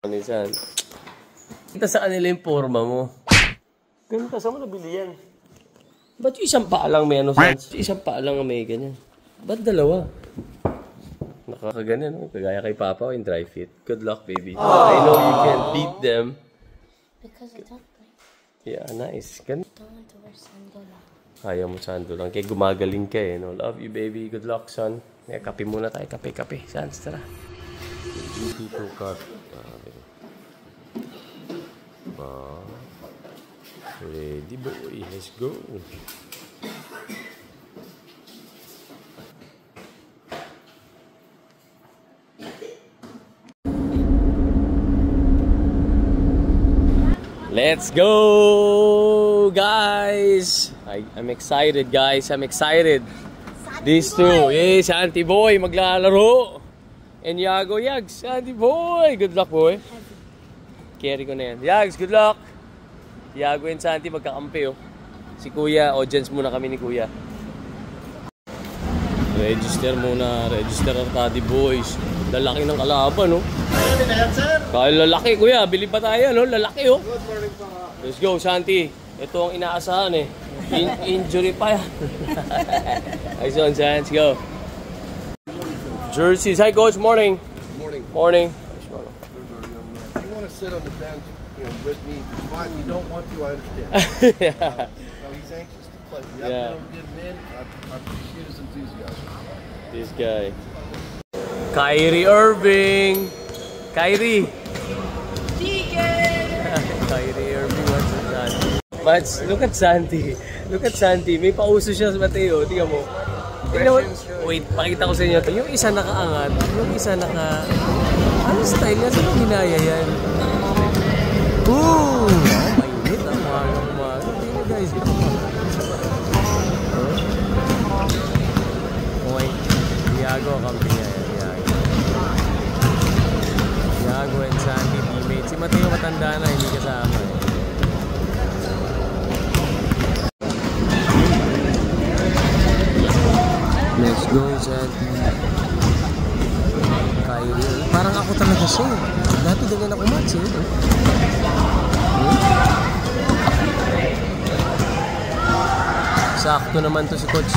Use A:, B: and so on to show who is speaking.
A: Minsan. Kita sa kanila yung forma mo. Ganito, saan mo nabili yan? Ba't yung isang paa lang may ano, Sans? Isang paa lang may ganyan. Ba't dalawa? Nakakaganyan, no? Kagaya kay Papa in dry fit. Good luck, baby. I know you can beat them.
B: Because I don't like.
A: Yeah, nice. Gan
B: Don't want to wear sandal lang.
A: Ayaw mo sando lang. Kaya gumagaling ka eh, no? Love you, baby. Good luck, son. Kaya kape muna tayo. Kape. Sans, tara. People cut. Ready boy, let's go. Let's go, guys. I'm excited, guys. I'm excited. These two, yeah, Santi boy maglalaro. And Yago, Yags, Santi boy. Good luck, boy. Carry ko na yan. Yags, good luck. Yago and Santi magkakampi, oh. Si Kuya, audience muna kami ni Kuya. Register muna. Register Arcadi boys. Lalaki ng kalaban, no? Kaya lalaki, Kuya. Bili pa tayo, no? Lalaki, oh.
C: Good morning, pa.
A: Let's go, Santi. Ito ang inaasahan, eh. Injury pa yan. Nice one, Santi. Let's go. Jerseys. Hi, Coach. Morning.
C: Morning.
A: Morning.
C: You want to sit on the bench, with me. Fine. You don't want to, I understand.
A: Yeah.
C: No, he's anxious to play. You
A: Yeah.
C: have to get him in. I appreciate his enthusiasm.
A: This guy. Kyrie Irving. Kyrie. Kyrie Irving, what's that? Mats, look at Santi. Look at Santi. May pauso siya sa Mateo. Tingnan mo. Tingnan mo. Wait, pakita ko sa inyo. Yung isa nakaangat. Yung isa naka... Ano style niya? Saan hinaya yan? Ooh! Mainit ang umaga. Tingnan guys. Okay. Yago, kampi niya. Yago and Santi, teammates. Si Mateo matanda na, hindi kasama. Let's go, Santi. Kyrie. Parang ako talaga siya. Dati ganyan ako match, eh. Sakto naman to si Coach.